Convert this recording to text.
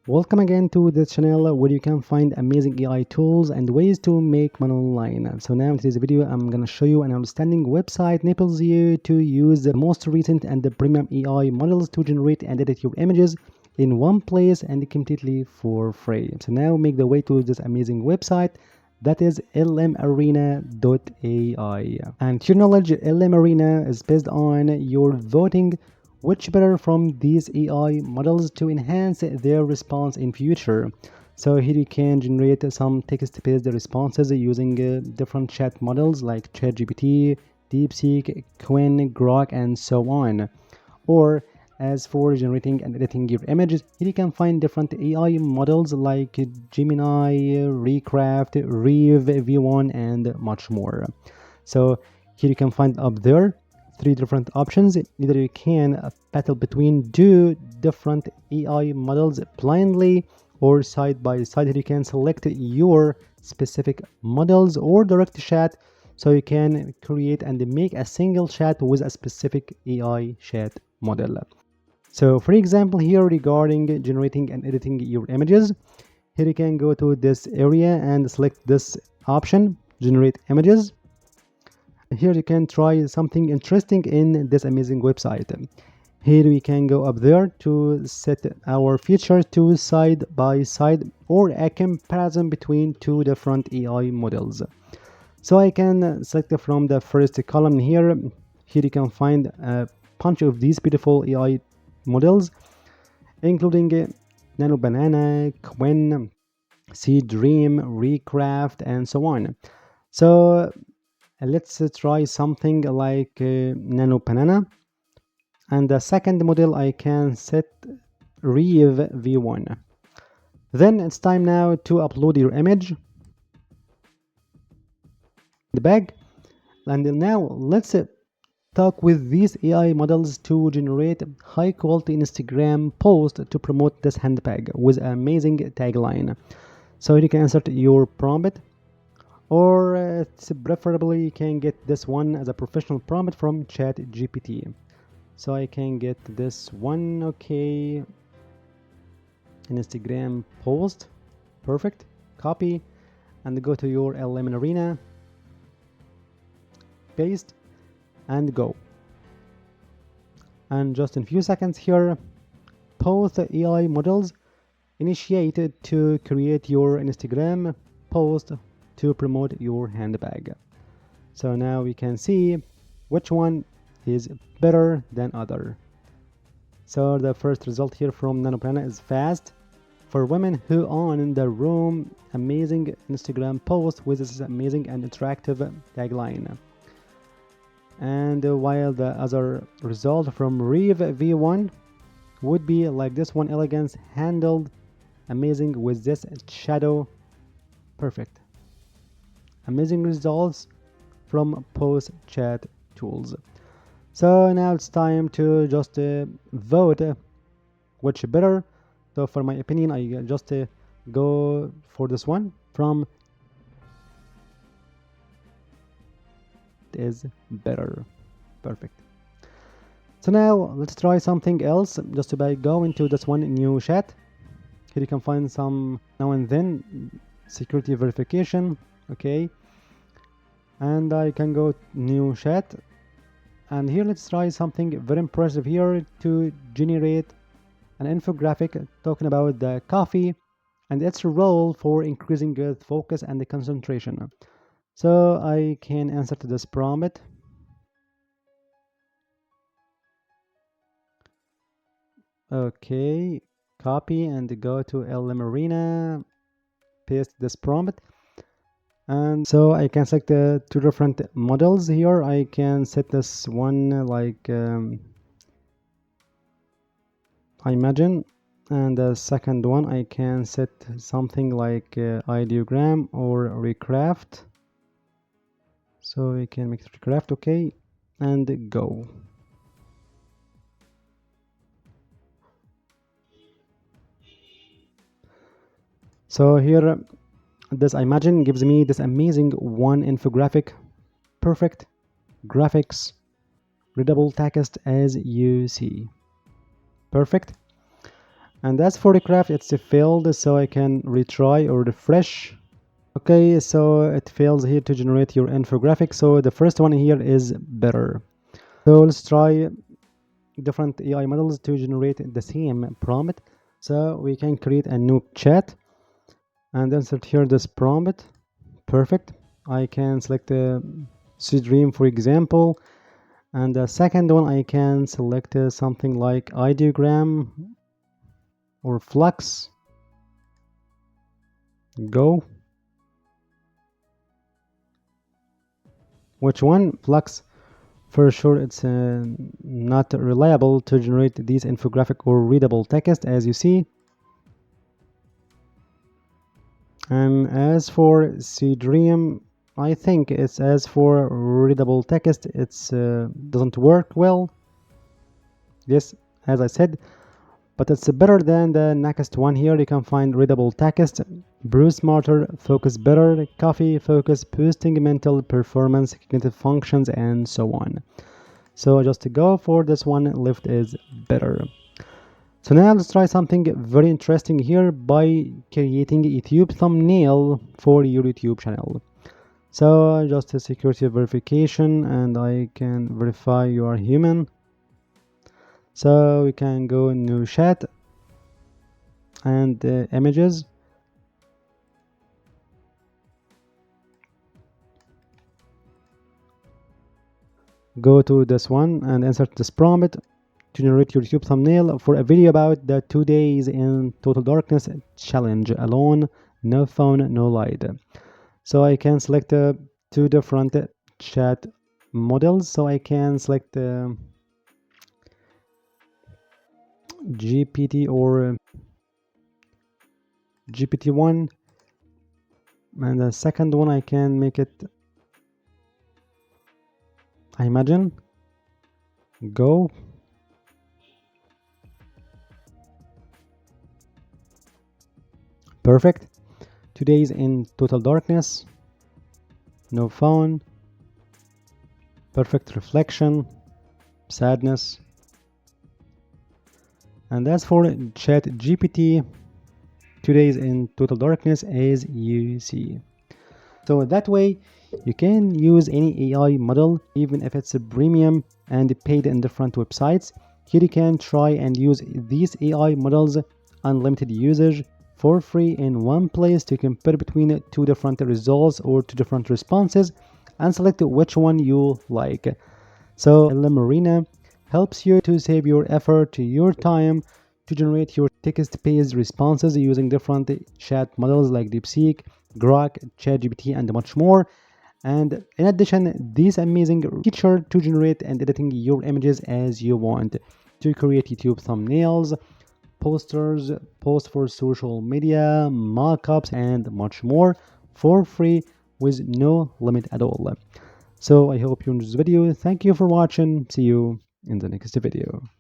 Welcome again to this channel where you can find amazing AI tools and ways to make money online. So now in today's video, I'm going to show you an outstanding website enables you to use the most recent and the premium AI models to generate and edit your images in one place and completely for free. So now make the way to this amazing website. That is lmarena.ai. And to your knowledge, LM Arena is based on your voting which better from these AI models to enhance their response in future. So here you can generate some text-based responses using different chat models like ChatGPT, DeepSeek, Quinn, Grok, and so on. Or as for generating and editing your images, here you can find different AI models like Gemini, Recraft, Reeve, V1, and much more. So here you can find up there three different options. Either you can battle between two different AI models blindly or side by side. Here you can select your specific models or direct chat, so you can create and make a single chat with a specific AI chat model. So for example, here regarding generating and editing your images, here you can go to this area and select this option, generate images. Here you can try something interesting in this amazing website. Here we can go up there to set our features to side by side or a comparison between two different AI models. So I can select from the first column here. Here you can find a bunch of these beautiful AI models, including Nano Banana, Quinn, Seed Dream, Recraft, and so on. So let's try something like Nano Banana. And the second model I can set Reeve V1. Then it's time now to upload your image, the bag. And now let's talk with these AI models to generate high quality Instagram post to promote this handbag with an amazing tagline. So you can insert your prompt, or it's preferably you can get this one as a professional prompt from ChatGPT. So I can get this one. Okay, Instagram post, perfect. Copy and go to your LM Arena, paste and go. And just in a few seconds here, both AI models initiated to create your Instagram post to promote your handbag. So now we can see which one is better than other. So the first result here from Nanopana is fast. For women who own in the room, amazing Instagram post with this amazing and interactive tagline. And while the other result from Reeve V1 would be like this one, elegance handled, amazing with this shadow, perfect. Amazing results from post chat tools. So now it's time to just vote which better. So for my opinion, I just go for this one from is better. Perfect. So now let's try something else just by going to this one new chat. Here you can find some now and then security verification. Okay. And I can go new chat. And here let's try something very impressive here to generate an infographic talking about the coffee and its role for increasing good focus and the concentration. So I can answer to this prompt. Okay, copy and go to LM Arena, paste this prompt. And so I can select the two different models here. I can set this one like I imagine, and the second one I can set something like ideogram or recraft. So we can make recraft, okay, and go. So here this I imagine gives me this amazing one infographic, perfect graphics, readable text as you see, perfect. And as for the craft, it's failed, so I can retry or refresh. Okay, so it fails here to generate your infographic. So the first one here is better. So let's try different AI models to generate the same prompt. So we can create a new chat and insert here this prompt. Perfect. I can select a stream, for example, and the second one I can select something like ideogram or flux. Go. Which one? Flux. For sure, it's not reliable to generate these infographic or readable text, as you see. And as for Cdream, I think it's as for readable text, it's doesn't work well. Yes, as I said, but it's better than the next one here. You can find readable text, brew smarter, focus better, coffee, focus, boosting mental performance, cognitive functions, and so on. So just to go for this one, lift is better. So now let's try something very interesting here by creating a YouTube thumbnail for your YouTube channel. So just a security verification, and I can verify you are human. So we can go in new chat and images. Go to this one and insert this prompt to generate your YouTube thumbnail for a video about the 2 days in total darkness challenge. Alone, no phone, no light. So I can select two different chat models. So I can select GPT or GPT-1, and the second one I can make it, I imagine. Go. Perfect. 2 days in total darkness, no phone, perfect reflection, sadness. And as for chat GPT, 2 days in total darkness, as you see. So that way you can use any AI model, even if it's a premium and paid in different websites. Here you can try and use these AI models, unlimited usage, for free in one place to compare between two different results or two different responses and select which one you like. So Marina helps you to save your effort, your time, to generate your text-based responses using different chat models like DeepSeek, Grok, ChatGPT, and much more. And in addition, this amazing feature to generate and editing your images as you want, to create YouTube thumbnails, posters, posts for social media, mockups, and much more for free with no limit at all. So I hope you enjoyed this video. Thank you for watching. See you in the next video.